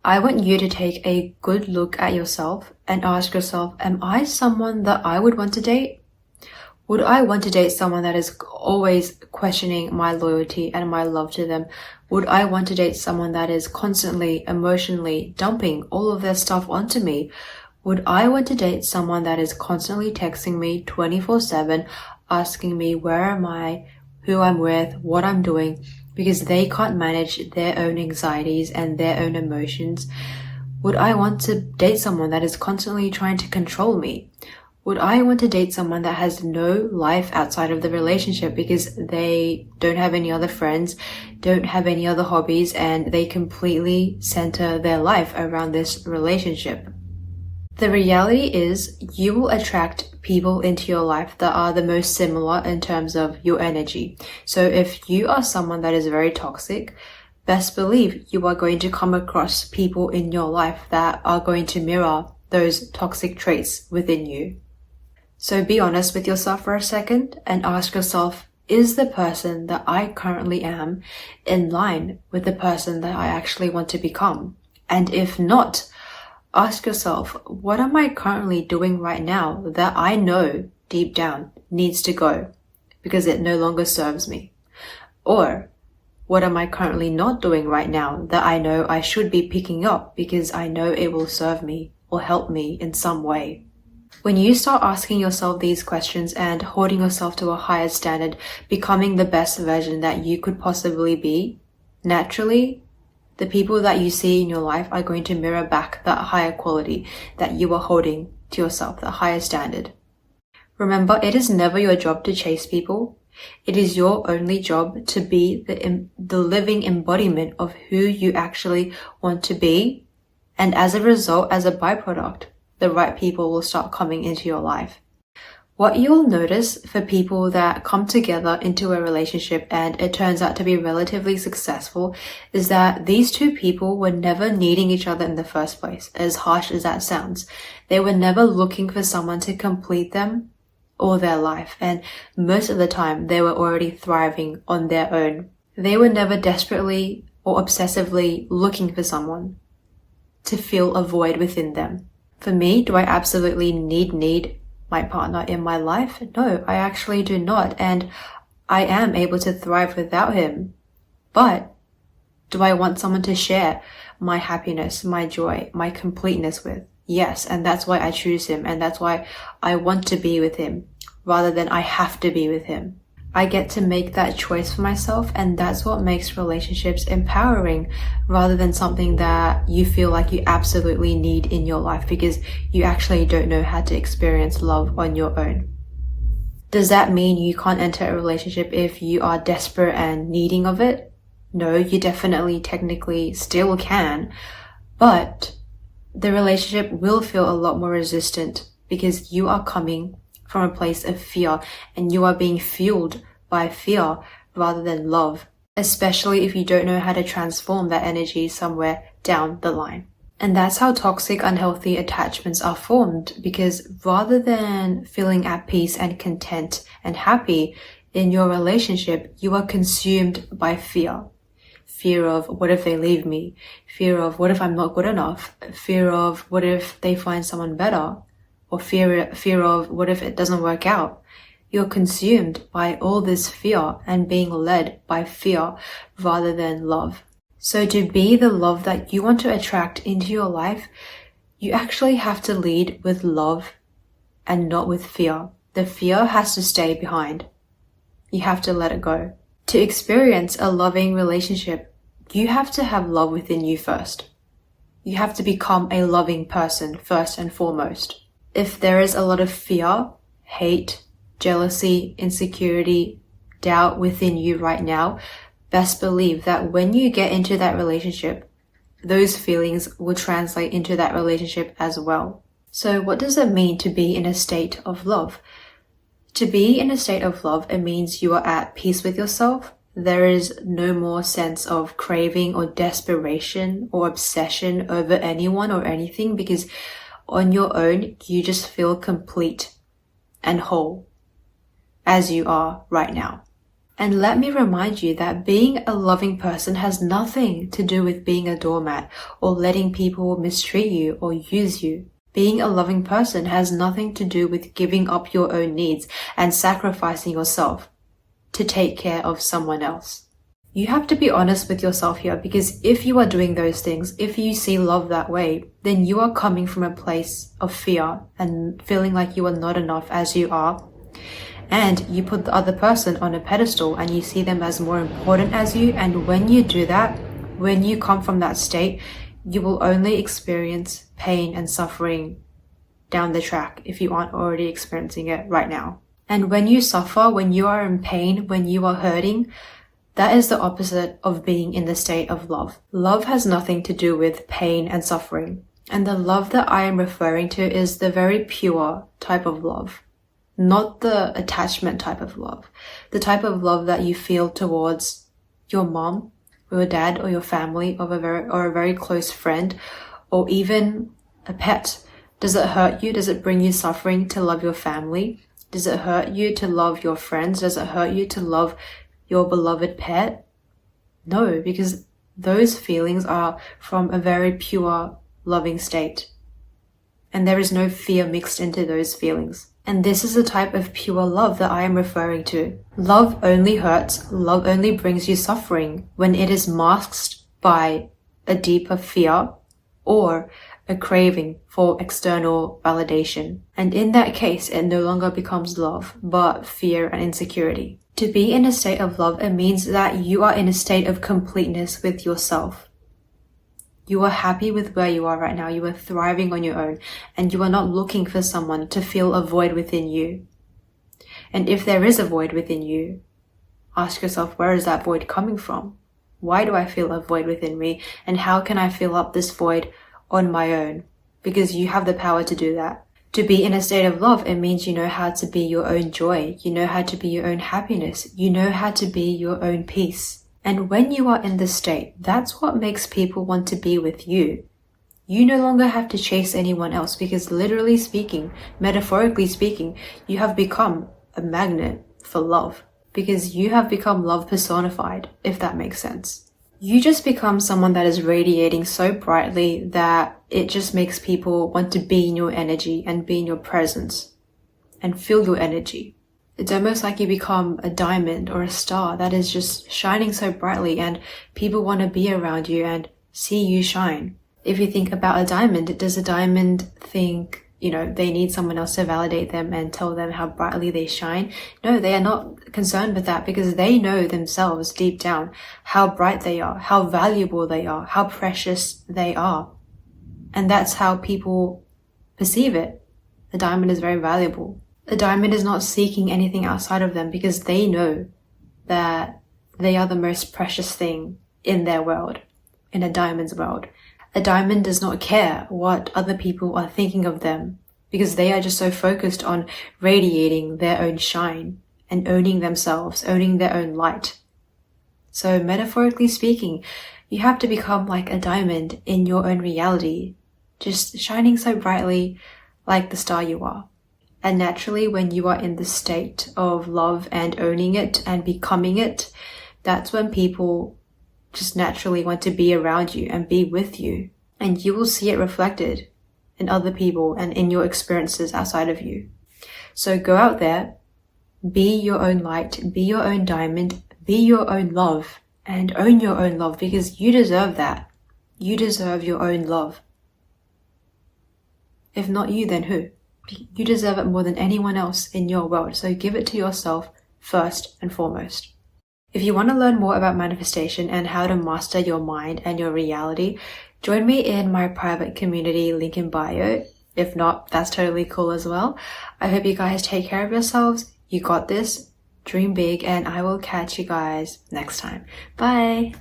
I want you to take a good look at yourself and ask yourself, am I someone that I would want to date? Would I want to date someone that is always questioning my loyalty and my love to them? Would I want to date someone that is constantly emotionally dumping all of their stuff onto me? Would I want to date someone that is constantly texting me 24/7, asking me where am I, who I'm with, what I'm doing, because they can't manage their own anxieties and their own emotions? Would I want to date someone that is constantly trying to control me? Would I want to date someone that has no life outside of the relationship because they don't have any other friends, don't have any other hobbies, and they completely center their life around this relationship? The reality is you will attract people into your life that are the most similar in terms of your energy. So if you are someone that is very toxic, best believe you are going to come across people in your life that are going to mirror those toxic traits within you. So be honest with yourself for a second and ask yourself, is the person that I currently am in line with the person that I actually want to become? And if not, ask yourself, what am I currently doing right now that I know deep down needs to go because it no longer serves me? Or what am I currently not doing right now that I know I should be picking up because I know it will serve me or help me in some way? When you start asking yourself these questions and holding yourself to a higher standard, becoming the best version that you could possibly be, naturally, the people that you see in your life are going to mirror back that higher quality that you are holding to yourself, the higher standard. Remember, it is never your job to chase people. It is your only job to be the living embodiment of who you actually want to be. And as a result, as a byproduct, the right people will start coming into your life. What you'll notice for people that come together into a relationship and it turns out to be relatively successful is that these two people were never needing each other in the first place, as harsh as that sounds. They were never looking for someone to complete them or their life, and most of the time they were already thriving on their own. They were never desperately or obsessively looking for someone to fill a void within them. For me, do I absolutely need my partner in my life? No, I actually do not, and I am able to thrive without him. But do I want someone to share my happiness, my joy, my completeness with? Yes, and that's why I choose him, and that's why I want to be with him rather than I have to be with him. I get to make that choice for myself, and that's what makes relationships empowering rather than something that you feel like you absolutely need in your life because you actually don't know how to experience love on your own. Does that mean you can't enter a relationship if you are desperate and needing of it? No, you definitely technically still can, but the relationship will feel a lot more resistant because you are coming from a place of fear and you are being fueled by fear rather than love, especially if you don't know how to transform that energy somewhere down the line. And that's how toxic, unhealthy attachments are formed, because rather than feeling at peace and content and happy in your relationship, you are consumed by fear. Fear of what if they leave me? Fear of what if I'm not good enough? Fear of what if they find someone better? Or fear of what if it doesn't work out? You're consumed by all this fear and being led by fear rather than love. So to be the love that you want to attract into your life, you actually have to lead with love and not with fear. The fear has to stay behind. You have to let it go. To experience a loving relationship, you have to have love within you first. You have to become a loving person first and foremost. If there is a lot of fear, hate, jealousy, insecurity, doubt within you right now, best believe that when you get into that relationship, those feelings will translate into that relationship as well. So what does it mean to be in a state of love? To be in a state of love, it means you are at peace with yourself. There is no more sense of craving or desperation or obsession over anyone or anything, because on your own, you just feel complete and whole as you are right now. And let me remind you that being a loving person has nothing to do with being a doormat or letting people mistreat you or use you. Being a loving person has nothing to do with giving up your own needs and sacrificing yourself to take care of someone else. You have to be honest with yourself here, because if you are doing those things, if you see love that way, then you are coming from a place of fear and feeling like you are not enough as you are. And you put the other person on a pedestal and you see them as more important as you. And when you do that, when you come from that state, you will only experience pain and suffering down the track if you aren't already experiencing it right now. And when you suffer, when you are in pain, when you are hurting, that is the opposite of being in the state of love. Love has nothing to do with pain and suffering. And the love that I am referring to is the very pure type of love. Not the attachment type of love. The type of love that you feel towards your mom or your dad or your family or a very close friend or even a pet. Does it hurt you? Does it bring you suffering to love your family? Does it hurt you to love your friends? Does it hurt you to love your beloved pet? No, because those feelings are from a very pure, loving state. And there is no fear mixed into those feelings. And this is the type of pure love that I am referring to. Love only hurts, love only brings you suffering when it is masked by a deeper fear or a craving for external validation. And in that case, it no longer becomes love, but fear and insecurity. To be in a state of love, it means that you are in a state of completeness with yourself. You are happy with where you are right now. You are thriving on your own, and you are not looking for someone to fill a void within you. And if there is a void within you, ask yourself, where is that void coming from? Why do I feel a void within me? And how can I fill up this void on my own? Because you have the power to do that. To be in a state of love, it means you know how to be your own joy. You know how to be your own happiness. You know how to be your own peace. And when you are in this state, that's what makes people want to be with you. You no longer have to chase anyone else because literally speaking, metaphorically speaking, you have become a magnet for love because you have become love personified, if that makes sense. You just become someone that is radiating so brightly that it just makes people want to be in your energy and be in your presence and feel your energy. It's almost like you become a diamond or a star that is just shining so brightly and people want to be around you and see you shine. If you think about a diamond, does a diamond think, they need someone else to validate them and tell them how brightly they shine? No, they are not concerned with that because they know themselves deep down how bright they are, how valuable they are, how precious they are. And that's how people perceive it. A diamond is very valuable. A diamond is not seeking anything outside of them because they know that they are the most precious thing in their world, in a diamond's world. A diamond does not care what other people are thinking of them because they are just so focused on radiating their own shine and owning themselves, owning their own light. So metaphorically speaking, you have to become like a diamond in your own reality, just shining so brightly like the star you are. And naturally, when you are in the state of love and owning it and becoming it, that's when people just naturally want to be around you and be with you. And you will see it reflected in other people and in your experiences outside of you. So go out there, be your own light, be your own diamond, be your own love, and own your own love because you deserve that. You deserve your own love. If not you, then who? You deserve it more than anyone else in your world, so give it to yourself first and foremost. If you want to learn more about manifestation and how to master your mind and your reality, join me in my private community, link in bio. If not, that's totally cool as well. I hope you guys take care of yourselves. You got this. Dream big, and I will catch you guys next time. Bye!